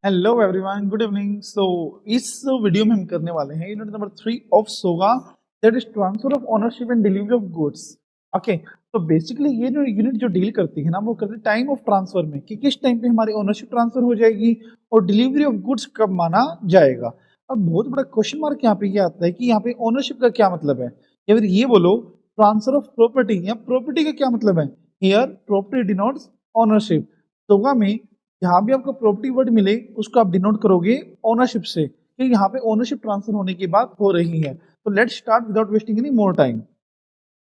Hello everyone, good evening. इस video में हम करने वाले हैं unit number 3 of SOGA, that is transfer of ownership and delivery of goods. Okay, तो बेसिकली ये जो यूनिट जो डील करती है ना, वो करती है टाइम ऑफ ट्रांसफर में कि किस टाइम पे हमारी ओनरशिप ट्रांसफर हो जाएगी और डिलीवरी ऑफ गुड्स कब माना जाएगा। अब बहुत बड़ा क्वेश्चन मार्क यहाँ पे ये आता है कि यहाँ पे ओनरशिप का क्या मतलब है, या फिर ये बोलो ट्रांसफर ऑफ प्रॉपर्टी या प्रॉपर्टी का क्या मतलब है। Here property denotes ownership. SOGA में जहां भी आपको प्रॉपर्टी वर्ड मिले उसको आप डिनोट करोगे ओनरशिप से, कि यहाँ पे ओनरशिप ट्रांसफर होने की बात हो रही है। तो let's start without wasting any more time.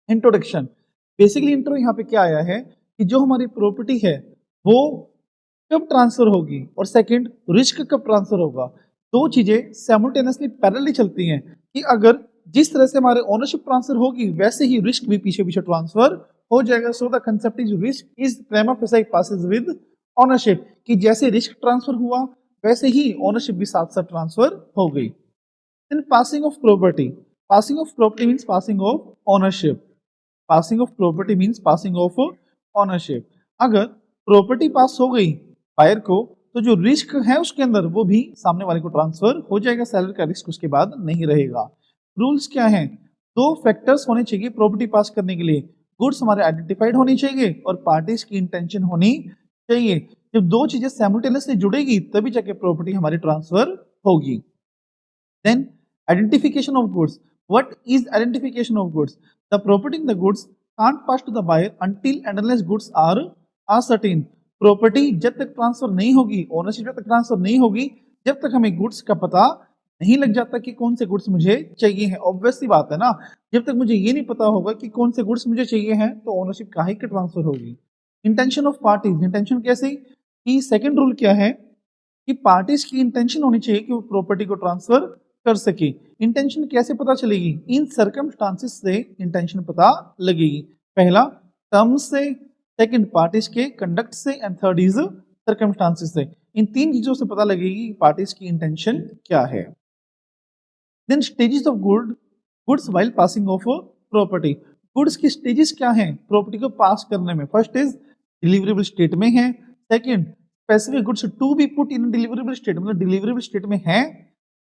Introduction. Basically intro यहाँ पे क्या आया है कि जो हमारी प्रॉपर्टी है वो कब ट्रांसफर होगी और सेकंड रिस्क कब ट्रांसफर होगा। दो चीजें साइमल्टेनियसली पैरेलली चलती हैं कि अगर जिस तरह से हमारे ओनरशिप ट्रांसफर होगी वैसे ही रिस्क भी पीछे पीछे ट्रांसफर हो जाएगा। So the concept is risk is Prema facie passes with ownership, कि जैसे रिस्क ट्रांसफर हुआ वैसे ही ओनरशिप भी साथ साथ ट्रांसफर हो गई। Then passing of property. Passing of property means passing of ownership. Passing of property means passing of ownership. अगर प्रॉपर्टी पास हो गई बायर को तो जो रिस्क है उसके अंदर वो भी सामने वाले को ट्रांसफर हो जाएगा। सैलरी का रिस्क उसके बाद नहीं रहेगा। रूल्स क्या हैं? दो फैक्टर्स होने चाहिए प्रॉपर्टी पास करने के लिए। गुड्स हमारे आइडेंटिफाइड होनी चाहिए और पार्टीज की इंटेंशन होनी चाहिए। जब दो चीजें साइमल्टेनियसली जुड़ेगी तभी जाके प्रॉपर्टी हमारी ट्रांसफर होगी। Then identification of goods. What is identification of goods? The property in the goods can't pass to the buyer until and unless goods are certain. Property जब तक ट्रांसफर नहीं होगी, ओनरशिप जब तक ट्रांसफर नहीं होगी, जब तक हमें गुड्स का पता नहीं लग जाता कि कौन से गुड्स मुझे चाहिए हैं। ऑब्वियस सी बात है ना, जब तक मुझे ये नहीं पता होगा कि कौन से गुड्स मुझे चाहिए हैं तो ओनरशिप काहे की ट्रांसफर होगी। Intention of parties. इंटेंशन कैसे कि सेकंड रूल क्या है कि पार्टीज की इंटेंशन होनी चाहिए कि वो प्रॉपर्टी को ट्रांसफर कर सके। इंटेंशन कैसे पता चलेगी? इन सर्कमस्टांसेस से इंटेंशन पता लगेगी। पहला टर्म्स से, सेकंड पार्टीज के कंडक्ट से एंड थर्ड इज सर्कमस्टांसेस से। इन तीन चीजों से पता लगेगी पार्टीज की इंटेंशन क्या है। Then stages of goods while passing of property. Goods की स्टेजेस क्या हैं प्रॉपर्टी को पास करने में? फर्स्ट इज डिलीवरेबल स्टेट में है। Second specific goods to be put in deliverable state, मतलब डिलीवरेबल स्टेट में है,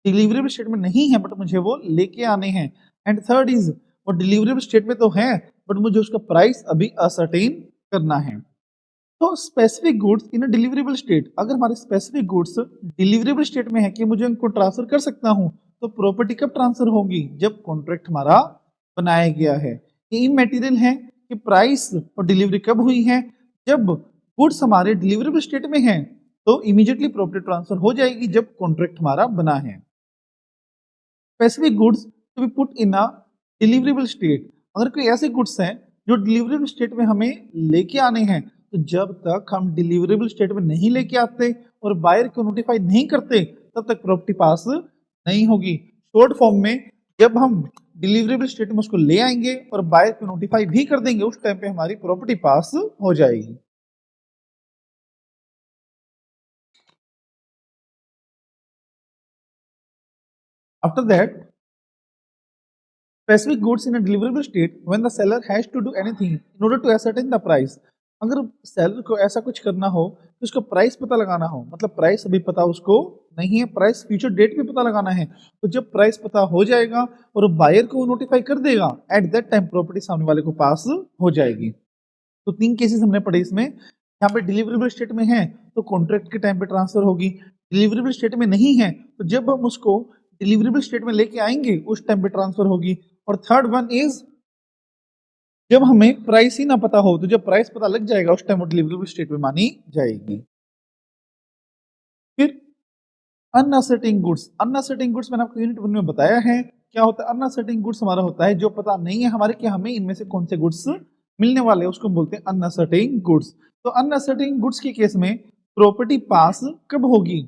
डिलीवरेबल स्टेट में नहीं है बट मुझे वो लेके आने हैं। एंड थर्ड इज वो डिलीवरेबल स्टेट में तो है बट मुझे उसका प्राइस अभी असर्टेन करना है। तो specific goods in deliverable state, अगर हमारे स्पेसिफिक गुड्स डिलीवरेबल स्टेट में है कि मुझे उनको ट्रांसफर कर सकता हूं, तो प्रॉपर्टी कब ट्रांसफर होगी? जब कॉन्ट्रैक्ट हमारा बनाया गया है। ये इमैटेरियल है कि प्राइस और डिलीवरी कब हुई है। जब गुड्स हमारे डिलीवरेबल स्टेट में है तो इमीडिएटली प्रॉपर्टी ट्रांसफर हो जाएगी जब कॉन्ट्रैक्ट हमारा बना है। Specific goods to be put in a deliverable state, अगर कोई ऐसे गुड्स हैं जो डिलीवरेबल स्टेट में हमें लेके आने हैं, तो जब तक हम डिलीवरेबल स्टेट में नहीं लेके आते और बायर को नोटिफाई नहीं करते तब तक प्रॉपर्टी पास नहीं होगी। शॉर्ट फॉर्म में जब हम डिलीवरेबल स्टेट में उसको ले आएंगे और बायर को नोटिफाई भी कर देंगे उस टाइम पे हमारी प्रॉपर्टी पास हो जाएगी। After that specific goods in a deliverable state when the seller has to do anything in order to ascertain the price। अगर सेलर को ऐसा कुछ करना हो तो उसका प्राइस पता लगाना हो, मतलब प्राइस अभी पता उसको नहीं है, प्राइस फ्यूचर डेट में पता लगाना है, तो जब प्राइस पता हो जाएगा और बायर को नोटिफाई कर देगा एट दैट टाइम प्रॉपर्टी सामने वाले को पास हो जाएगी। तो तीन केसेस हमने पढ़े इसमें। यहाँ पे डिलीवरेबल स्टेट में है तो कॉन्ट्रैक्ट के टाइम पे ट्रांसफर होगी, डिलीवरेबल स्टेट में नहीं है तो जब हम उसको डिलीवरेबल स्टेट में लेके आएंगे उस टाइम पे ट्रांसफर होगी। और थर्ड वन इज जब हमें प्राइस ही ना पता हो, तो जब प्राइस पता लग जाएगा उस टाइम वो डिलीवरेबल स्टेट में मानी जाएगी। फिर अनअसर्टेन गुड्स। अनअसर्टेन गुड्स मैंने आपको यूनिट 1 में बताया है क्या होता है। अनअसर्टेन गुड्स हमारा होता है जो पता नहीं है हमारे कि हमें इनमें से कौन से गुड्स मिलने वाले हैं, उसको हम बोलते हैं अनअसर्टेन गुड्स। तो अनअसर्टेन गुड्स के केस में प्रॉपर्टी पास कब होगी?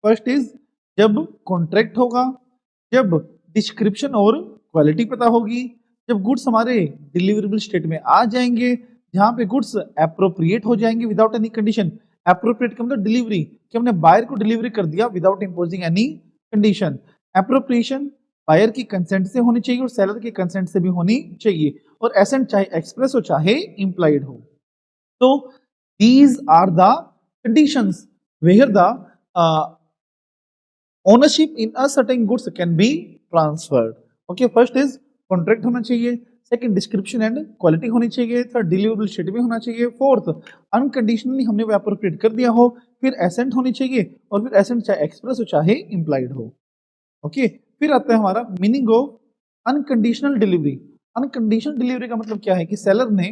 फर्स्ट इज जब कॉन्ट्रैक्ट होगा, जब डिस्क्रिप्शन और क्वालिटी पता होगी, जब गुड्स हमारे डिलीवरेबल स्टेट में आ जाएंगे, जहां पे गुड्स एप्रोप्रिएट हो जाएंगे विदाउट एनी कंडीशन। एप्रोप्रिएट का मतलब डिलीवरी, कि हमने बायर को डिलीवरी कर दिया without imposing any condition. Appropriation buyer की कंसेंट से होनी चाहिए और सेलर की कंसेंट से भी होनी चाहिए, और एसेंट चाहे एक्सप्रेस हो चाहे इंप्लाइड हो। तो these are the conditions where the ownership in a certain goods can be transferred. Okay, first is contract होना चाहिए, सेकंड डिस्क्रिप्शन एंड क्वालिटी होनी चाहिए, थर्ड डिलीवरेबल शीट भी होना चाहिए, फोर्थ अनकंडीशनली हमने वो अप्रोप्रिएट कर दिया हो, फिर एसेंट होनी चाहिए, और फिर एसेंट चाहे एक्सप्रेस हो चाहे इम्प्लाइड हो। ओके, फिर आता है हमारा meaning of unconditional delivery. Unconditional delivery का मतलब क्या है कि सेलर ने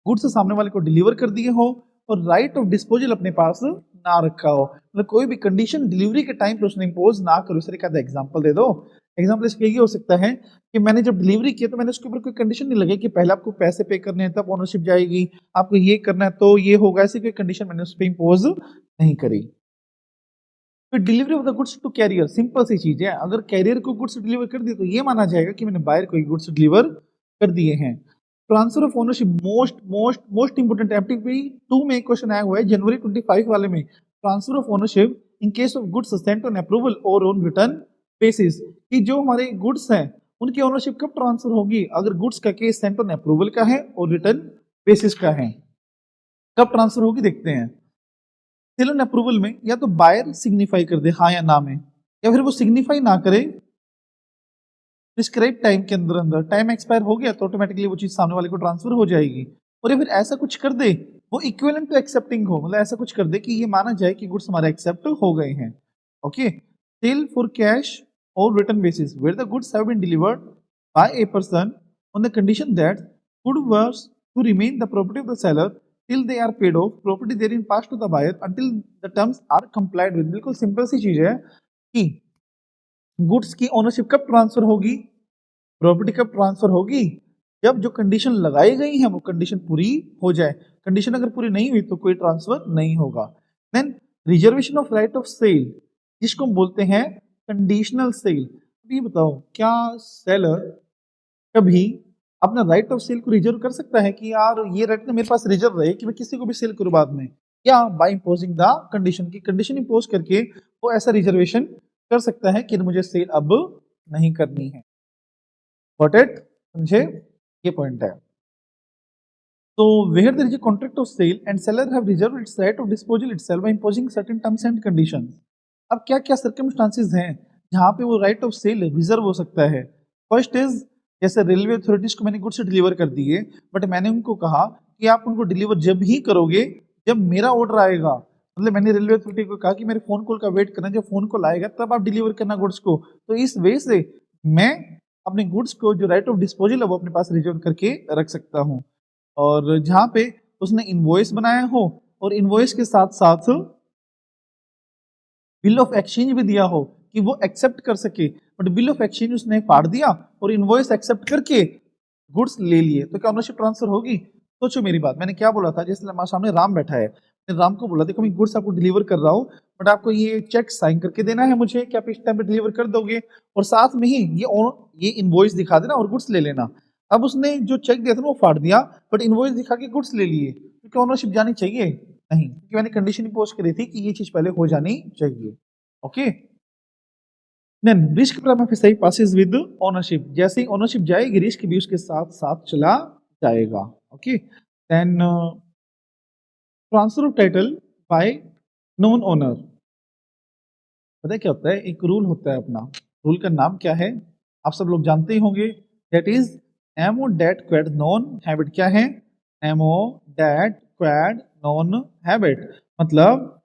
गुड्स सामने वाले को डिलीवर कर दिए हो और राइट ऑफ डिस्पोजल अपने पास ना रखा हो, मतलब कोई भी कंडीशन डिलीवरी के टाइम पे उसने इम्पोज ना करो। इस तरीके का एग्जांपल दे दो। एग्जांपल इसके ये हो सकता है कि मैंने जब डिलीवरी किया तो मैंने उसके ऊपर कोई कंडीशन नहीं लगी कि पहले आपको पैसे पे करने हैं तब ओनरशिप जाएगी, आपको ये करना है तो ये होगा, ऐसी कोई कंडीशन मैंने उस पर इम्पोज नहीं करी। फिर delivery of the goods to carrier, simple सी चीज है, अगर कैरियर को गुड्स डिलीवर कर दिए तो ये माना जाएगा कि मैंने बायर को गुड्स डिलीवर कर दिए हैं। Transfer of ownership most most most important MTP 2 में क्वेश्चन आया हुआ है जनवरी 25 वाले में। Transfer of ownership in case of goods Saint on approval और ऑन रिटर्न बेसिस, कि जो हमारे गुड्स हैं उनकी ओनरशिप कब ट्रांसफर होगी, अगर गुड्स का केस सेंट ऑन अप्रूवल का है और रिटर्न बेसिस का है, कब ट्रांसफर होगी देखते हैं। सेल ऑन अप्रूवल में या तो बायर सिग्निफाई कर दे हाँ या ना में, या फिर वो सिग्निफाई ना करे, प्रिस्क्राइब टाइम के अंदर अंदर, टाइम एक्सपायर हो गया तो ऑटोमेटिकली वो चीज सामने वाले को ट्रांसफर हो जाएगी। और या फिर ऐसा कुछ कर दे वो इक्विवेलेंट टू एक्सेप्टिंग हो, मतलब ऐसा कुछ कर दे कि ये माना जाए कि गुड्स हमारे एक्सेप्ट हो गए हैं। ओके, सेल फॉर कैश और return basis where the goods have been delivered by a person on the condition that good was to remain the property of the seller till they are paid off, property therein passed to the buyer until the terms are complied with। बिल्कुल simple सी चीज है कि goods की ownership कब transfer होगी, property कब transfer होगी, जब जो कंडीशन लगाई गई है वो कंडीशन पूरी हो जाए। कंडीशन अगर पूरी नहीं हुई तो कोई ट्रांसफर नहीं होगा। Then reservation of right of sale, जिसको हम बोलते हैं कंडीशनल सेल। ये बताओ क्या सेलर कभी अपना राइट ऑफ सेल को रिजर्व कर सकता है कि यार ये राइट ना मेरे पास रिजर्व रहे कि मैं किसी को भी सेल करूं बाद में, या बाय इम्पोजिंग द कंडीशन की कंडीशन इम्पोज करके वो ऐसा रिजर्वेशन कर सकता है कि मुझे सेल अब नहीं करनी है। गॉट इट, समझे, ये पॉइंट है। तो where there is a contract of sale and seller have reserved its right of disposal itself by imposing certain terms and conditions। अब क्या क्या सर्कमस्टांसेस हैं जहां पे वो राइट ऑफ सेल रिजर्व हो सकता है। फर्स्ट इज जैसे रेलवे अथॉरिटीज को मैंने गुड्स डिलीवर कर दिए, बट मैंने उनको कहा कि आप उनको डिलीवर जब ही करोगे जब मेरा ऑर्डर आएगा, मतलब मैंने रेलवे अथॉरिटी को कहा कि मेरे फोन कॉल का वेट करना, जब फोन कॉल आएगा तब आप डिलीवर करना गुड्स को। तो इस वे से मैं अपने गुड्स को जो राइट ऑफ डिस्पोजल है वो अपने पास रिजर्व करके रख सकता हूँ। और जहां पे उसने इनवॉइस बनाया हो और इनवॉइस के साथ साथ बिल ऑफ एक्सचेंज भी दिया हो कि वो एक्सेप्ट कर सके, बट बिल ऑफ एक्सचेंज उसने फाड़ दिया और इनवॉइस एक्सेप्ट करके गुड्स ले लिए, तो क्या ओनरशिप ट्रांसफर होगी। सोचो मेरी बात, मैंने क्या बोला था, जैसे हमारे सामने राम बैठा है, मैंने राम को बोला देखो मैं गुड्स आपको डिलीवर कर रहा हूँ बट आपको ये चेक साइन करके देना है मुझे कि आप इस टाइम पे डिलीवर कर दोगे, और साथ में ही ये इनवॉइस दिखा देना और गुड्स ले लेना। अब उसने जो चेक दिया था वो फाड़ दिया बट इनवॉइस दिखा के गुड्स ले लिए, तो क्या ओनरशिप जानी चाहिए, नहीं, क्योंकि मैंने कंडीशन इंपोज करी थी कि ये चीज पहले हो जानी चाहिए। Okay, then risk prima facie passes with ownership, जैसे ही ओनरशिप जाएगी रिस्क भी उसके साथ साथ चला जाएगा। Okay, then transfer of title by non owner, पता है क्या होता है, एक रूल होता है अपना, रूल का नाम क्या है आप सब लोग जानते ही होंगे, दैट इज एमओ डैट क्वेड नॉन हैबिट। क्या है, एमओ डैट क्वेड नॉन हैबिट, मतलब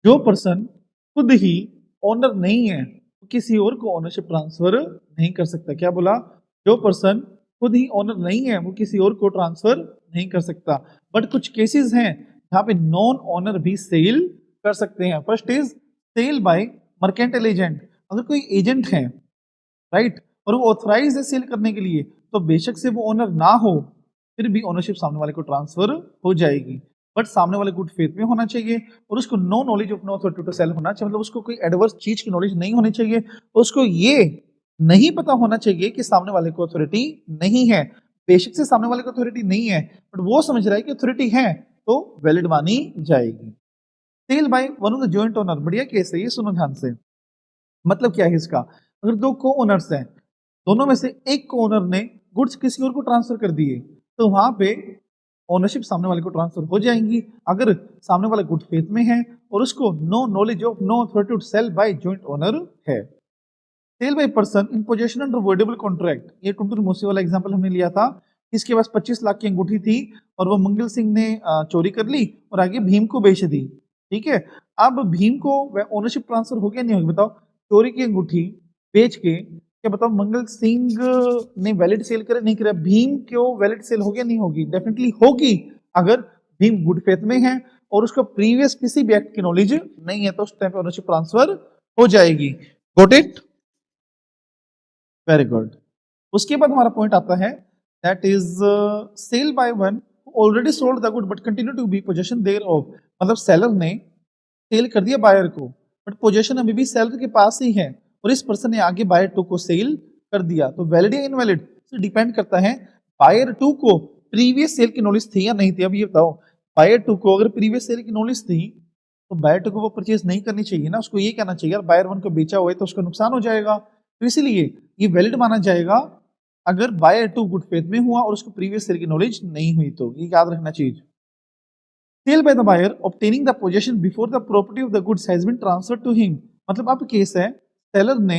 जो पर्सन खुद ही ओनर नहीं है वो किसी और को ओनरशिप ट्रांसफर नहीं कर सकता। क्या बोला, जो पर्सन खुद ही ओनर नहीं है वो किसी और को ट्रांसफर नहीं कर सकता, बट कुछ केसेस हैं जहां पे नॉन ओनर भी सेल कर सकते हैं। First is sale by mercantile agent, अगर कोई एजेंट है राइट और वो ऑथराइज है सेल करने के लिए, तो बेशक से वो ओनर ना हो फिर भी ओनरशिप सामने वाले को ट्रांसफर हो जाएगी, बट सामने वाले गुड फेथ में होना चाहिए और उसको no knowledge of no authority to sell होना चाहिए, मतलब उसको कोई एडवर्स चीज की नॉलेज नहीं होनी चाहिए, उसको ये नहीं पता होना चाहिए कि सामने वाले को अथॉरिटी नहीं है। बेशक से सामने वाले को अथॉरिटी नहीं है बट वो समझ रहा है कि अथॉरिटी है तो वैलिड मानी जाएगी। Sale by one of the joint owner, बढ़िया केस है ये, सुनो ध्यान से। मतलब क्या है इसका, अगर दो को ओनर्स हैं, दोनों में से एक को ओनर ने गुड्स किसी और को ट्रांसफर कर दिए, तो वहां पे ओनरशिप सामने वाले को ट्रांसफर हो जाएंगी अगर सामने वाला गुड फेथ में है और उसको no knowledge of no authority to sell by joint owner है। Sell by person in possession under voidable contract, ये टुनटुन मूसी वाला एग्जांपल हमने लिया था। इसके पास 25 लाख की अंगूठी थी और वो मंगल सिंह ने चोरी कर ली और आगे भीम को बेच दी। ठीक है, अब भीम को ओनरशिप ट्रांसफर हो गया नहीं होगी बताओ? चोरी की अंगूठी बेच के क्या बताओ मंगल सिंह ने वैलिड सेल करे नहीं करे, भीम क्यों वैलिड सेल हो गया नहीं होगी? डेफिनेटली होगी अगर भीम गुड फेथ में है और उसको प्रीवियस किसी भी एक्ट की नॉलेज नहीं है तो उस टाइम पे ओनरशिप ट्रांसफर हो जाएगी। Got it? Very good. उसके बाद हमारा पॉइंट आता है that is sale by one already sold the good but continue to be possession there of, मतलब सेलर ने सेल कर दिया बायर को बट पोजेशन अभी भी सेलर के पास ही है और इस पर्सन ने आगे बायर टू को सेल कर दिया, तो वैलिड या इनवैलिड डिपेंड करता है बायर टू को प्रीवियस सेल की नॉलेज थी या नहीं थी। अब ये बताओ बायर टू को अगर प्रीवियस सेल की नॉलेज थी तो बायर टू को वो परचेज नहीं करनी चाहिए ना, उसको ये कहना चाहिए यार बायर वन को बेचा हुआ है तो उसका नुकसान हो जाएगा, तो इसीलिए ये वैलिड माना जाएगा अगर बायर टू गुड फेथ में हुआ और उसको प्रीवियस सेल की नॉलेज नहीं हुई तो, ये याद रखना चीज। Sale by the buyer obtaining the possession before the property of the goods has been transferred to him, मतलब अब केस है सेलर ने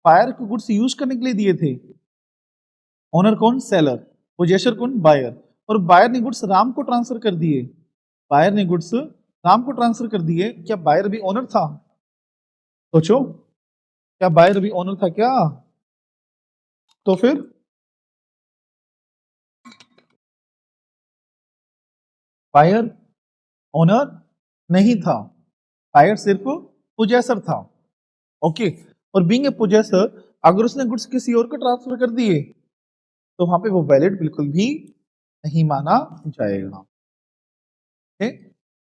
बायर को गुड्स यूज करने के लिए दिए थे, ओनर कौन? सेलर, पोजेसर कौन? बायर, और बायर ने गुड्स राम को ट्रांसफर कर दिए, बायर ने गुड्स राम को ट्रांसफर कर दिए। क्या बायर भी ओनर था? सोचो, क्या बायर भी ओनर था क्या? तो फिर बायर ओनर नहीं था, बायर सिर्फ पोजेसर था। ओके, और बीइंग ए पोजेसर अगर उसने गुड्स किसी और को ट्रांसफर कर दिए तो वहां पे वो वैलिड बिल्कुल भी नहीं माना जाएगा। ओके,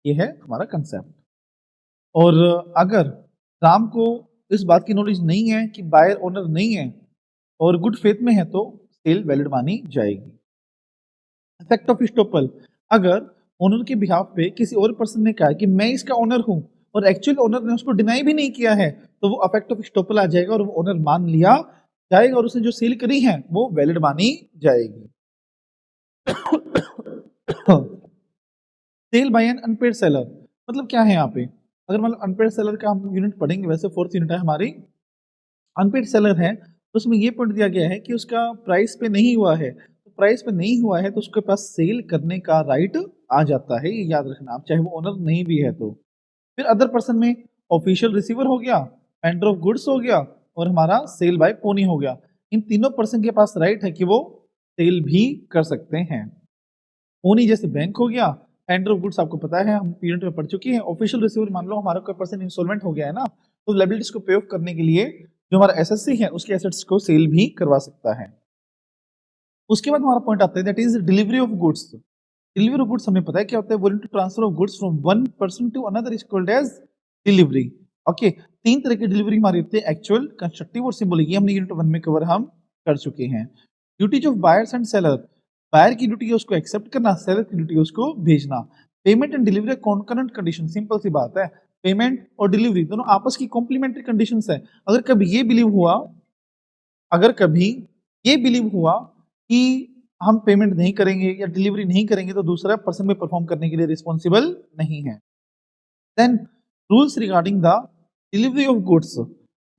ये है हमारा कंसेप्ट। और अगर राम को इस बात की नॉलेज नहीं है कि बायर ओनर नहीं है और गुड फेथ में है तो सेल वैलिड मानी जाएगी। इफेक्ट ऑफ स्टॉपल, अगर ओनर के बिहाफ पे किसी और पर्सन ने कहा कि मैं इसका ओनर हूं और एक्चुअल ओनर ने उसको डिनाई भी नहीं किया है तो वो अफेक्ट ऑफ स्टॉपल आ जाएगा और वो ओनर मान लिया जाएगा और उसने जो सेल करी है वो वैलिड मानी जाएगी। Sale by an unpaid seller, मतलब क्या है यहाँ पे? अगर मतलब अनपेड सेलर का हम यूनिट पढ़ेंगे, वैसे फोर्थ यूनिट है हमारी, अनपेड सेलर है तो उसमें ये पॉइंट दिया गया है कि उसका प्राइस पे नहीं हुआ है, तो प्राइस पे नहीं हुआ है तो उसके पास सेल करने का राइट आ जाता है, ये याद रखना आप, चाहे वो ओनर नहीं भी है तो। फिर अदर पर्सन में ऑफिशियल रिसीवर हो गया, वेंडर ऑफ गुड्स हो गया और हमारा सेल बाय पोनी हो गया। इन तीनों पर्सन के पास राइट है कि वो सेल भी कर सकते हैं। पोनी जैसे बैंक हो गया, वेंडर ऑफ गुड्स आपको पता है हम पीरियड में पढ़ चुके हैं। ऑफिशियल रिसीवर मान लो हमारा कोई पर्सन इंस्टॉलमेंट हो गया है ना, तो लायबिलिटीज को पे ऑफ करने के लिए जो हमारा एसएससी है उसके एसेट्स को सेल भी करवा सकता है। उसके बाद हमारा पॉइंट आता है that is delivery of goods. Delivery of goods हमें पता है क्या होता है, voluntary transfer of goods from one person to another is called as delivery. Okay, तीन तरह की डिलीवरी हमारी होती है, एक्चुअल, कंस्ट्रक्टिव और सिंबॉलिक, ये हमने यूनिट 1 में कवर हम कर चुके हैं। Duties of buyers and seller, buyer की ड्यूटी है उसको एक्सेप्ट करना, सेलर की ड्यूटी है उसको भेजना। Payment and delivery concurrent condition, simple सी बात है, पेमेंट और डिलीवरी दोनों आपस की कॉम्प्लीमेंट्री कंडीशंस है। अगर कभी ये बिलीव हुआ कि हम पेमेंट नहीं करेंगे या डिलीवरी नहीं करेंगे तो दूसरा पर्सन में परफॉर्म करने के लिए रिस्पॉन्सिबल नहीं है। Then rules regarding the delivery of goods,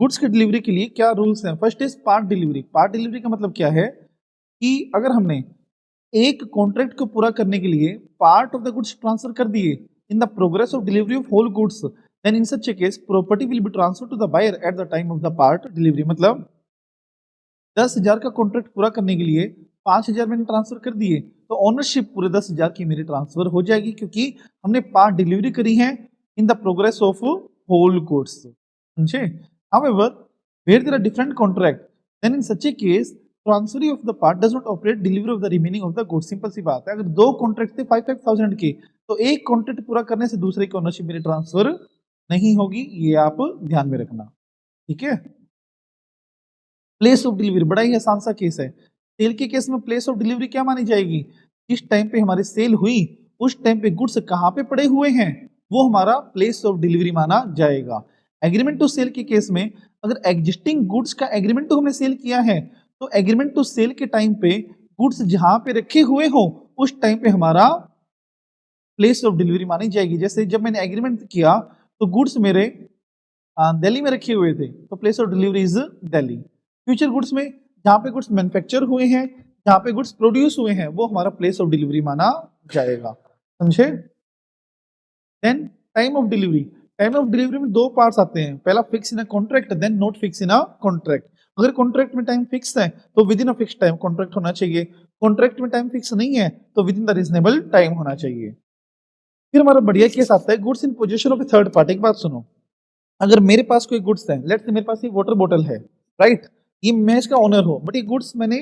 goods की डिलीवरी के लिए क्या रूल्स हैं? First is part delivery. Part delivery का मतलब क्या है कि अगर हमने एक कॉन्ट्रैक्ट को पूरा करने के लिए part of the goods transfer कर दिए in the progress of delivery of whole goods, then in such a case property will be transferred to the buyer at the time of the part delivery. मतलब 10,000 का contract पूरा करने के लिए 5,000 मैंने transfer कर दिए तो ऑनरशिप पूरे 10,000 की मेरी ट्रांसफर हो जाएगी क्योंकि हमने पार्ट डिलीवरी करी है in the progress of whole goods. समझे? However, where there are different contract, then in such a case, transfer of the part does not operate delivery of the remaining of the goods। Simple सी बात है, अगर दो contract थे 5,000 के तो एक कॉन्ट्रैक्ट पूरा करने से दूसरे की ओनरशिप मेरी ट्रांसफर नहीं होगी, ये आप ध्यान में रखना। ठीक है? प्लेस ऑफ डिलीवरी बड़ा ही आसान सा केस है। सेल के केस में प्लेस ऑफ डिलीवरी क्या मानी जाएगी? जिस टाइम पे हमारी सेल हुई उस टाइम पे गुड्स कहाँ पे पड़े हुए हैं वो हमारा प्लेस ऑफ डिलीवरी माना जाएगा। एग्रीमेंट टू सेल के केस में अगर एग्जिस्टिंग गुड्स का एग्रीमेंट तो हमने सेल किया है तो एग्रीमेंट टू सेल के टाइम पे गुड्स जहां पे रखे हुए हो उस टाइम पे हमारा प्लेस ऑफ डिलीवरी मानी जाएगी। जैसे जब मैंने एग्रीमेंट किया तो गुड्स मेरे दिल्ली में रखे हुए थे, तो place of delivery is Delhi. Future goods में जहाँ पे गुड्स मैन्युफैक्चर हुए हैं, जहाँ पे गुड्स प्रोड्यूस हुए हैं, वो हमारा प्लेस ऑफ डिलीवरी माना जाएगा। समझे? Then time of delivery. Time of delivery में दो पार्ट्स आते हैं, पहला fix in a contract, then not fix in a contract. अगर कॉन्ट्रैक्ट में टाइम फिक्स है तो within a fix time contract होना चाहिए, कॉन्ट्रैक्ट में टाइम फिक्स नहीं है तो within the reasonable time होना चाहिए। फिर हमारा बढ़िया केस आता है goods in position of a third party. एक बात सुनो, अगर मेरे पास कोई गुड्स है, लेट्स से मेरे पास ये वाटर बोतल है, राइट, ये मैं इसका ओनर हूं, बट ये गुड्स मैंने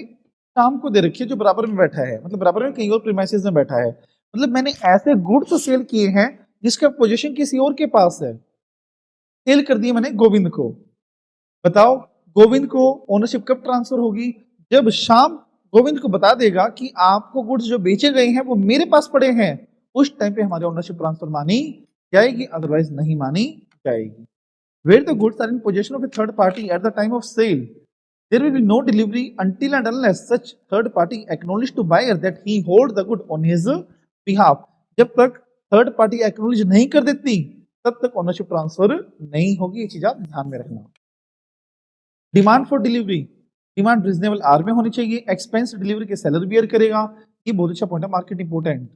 शाम को दे रखी है जो बराबर में बैठा है, मतलब बराबर में कहीं और प्रीमाइसेस में बैठा है, मतलब मैंने ऐसे गुड्स सेल किए हैं जिसका पोजीशन किसी और के पास है, सेल कर दिए मैंने गोविंद को। बताओ गोविंद को ओनरशिप कब ट्रांसफर होगी? जब शाम गोविंद को बता देगा कि आपको गुड्स जो बेचे गए हैं वो मेरे पास पड़े हैं, उस टाइम पे हमारी ओनरशिप ट्रांसफर मानी जाएगी, अदरवाइज नहीं मानी जाएगी। Where the goods are in possession of a third party at the time of sale, there will be no delivery until and unless such third party acknowledge to buyer that he hold the good on his behalf। जब तक third party acknowledge नहीं कर देती तब तक ownership transfer नहीं होगी, ये चीज आप ध्यान में रखना। Demand for delivery, demand reasonable hour में होनी चाहिए, एक्सपेंस डिलीवरी के सेलर बियर करेगा, ये बहुत अच्छा पॉइंट है, market important.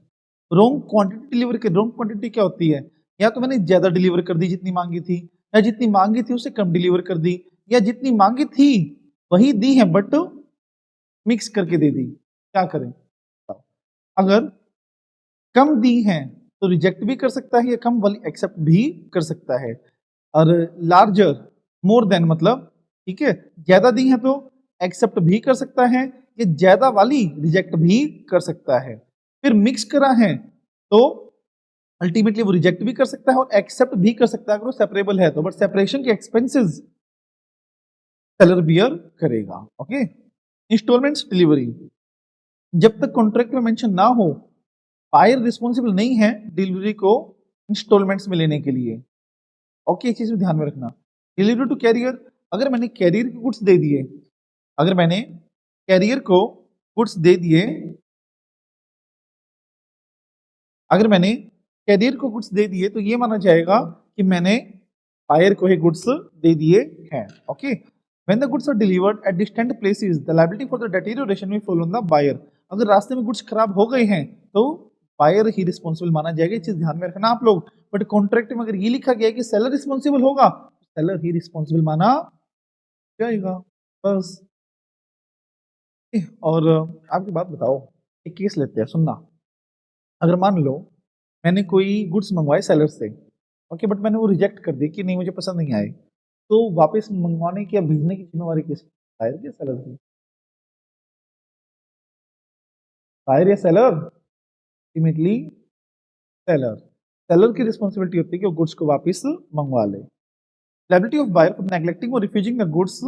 Wrong quantity deliver के, रॉन्ग क्वांटिटी क्या होती है? या तो मैंने ज्यादा डिलीवर कर दी जितनी मांगी थी, या जितनी मांगी थी उससे कम डिलीवर कर दी, या जितनी मांगी थी वही दी है बट मिक्स करके दे दी। क्या करें? अगर कम दी है तो रिजेक्ट भी कर सकता है, या कम वाली एक्सेप्ट भी कर सकता है। और लार्जर मोर देन मतलब, ठीक है, ज्यादा दी है तो एक्सेप्ट भी कर सकता है, या ज्यादा वाली रिजेक्ट भी कर सकता है। फिर मिक्स करा है तो अल्टीमेटली वो रिजेक्ट भी कर सकता है और एक्सेप्ट भी कर सकता है अगर वो सेपरेबल है तो, बट सेपरेशन के एक्सपेंसेस सेलर बियर करेगा। ओके। इंस्टॉलमेंट्स डिलीवरी, जब तक कॉन्ट्रैक्ट में मेंशन ना हो बायर रिस्पॉन्सिबल नहीं है डिलीवरी को इंस्टॉलमेंट्स में लेने के लिए। ओके, चीज में ध्यान में रखना। डिलीवरी टू कैरियर, अगर मैंने कैरियर को गुड्स दे दिए, अगर मैंने कैरियर को गुड्स दे दिए, अगर मैंने कैरियर को गुड्स दे दिए तो ये माना जाएगा कि मैंने बायर को ही गुड्स दे दिए हैं। Okay. When the goods are delivered at distant places the liability for the deterioration will follow on the buyer. अगर रास्ते में गुड्स खराब हो गए हैं तो बायर ही रिस्पॉन्सिबल माना जाएगा, ये चीज ध्यान में रखना आप लोग। बट कॉन्ट्रैक्ट में अगर ये लिखा गया है कि सेलर रिस्पॉन्सिबल होगा, सेलर ही रिस्पॉन्सिबल माना जाएगा बस। और आपकी बात बताओ, एक केस लेते हैं, सुनना। अगर मान लो मैंने कोई गुड्स मंगवाए सेलर से, ओके, बट मैंने वो रिजेक्ट कर दी कि नहीं मुझे पसंद नहीं आए, तो वापस मंगवाने की या भेजने की जिम्मेवारी किस, बायर की सेलर की? बायर या सेलर? Ultimately seller. सेलर की रिस्पॉन्सिबिलिटी होती है कि वो गुड्स को वापस मंगवा ले। Liability of buyer for neglecting और refusing the goods,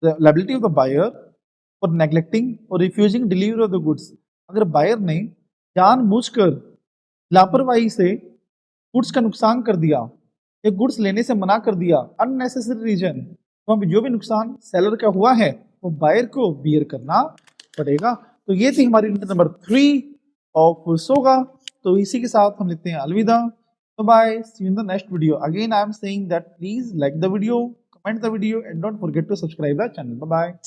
liability of the buyer for neglecting और refusing delivery of the goods. अगर बायर ने जानबूझकर लापरवाही से गुड्स का नुकसान कर दिया या गुड्स लेने से मना कर दिया, अननेसेसरी रीजन, तो जो भी नुकसान सेलर का हुआ है वो बायर को बियर करना पड़ेगा। तो ये थी हमारी नंबर 3 ऑफ सोगा। तो इसी के साथ हम लेते हैं अलविदा। तो bye, see you in the next video. Again I am saying that please like the video, comment the video and don't forget to subscribe the channel. Bye bye.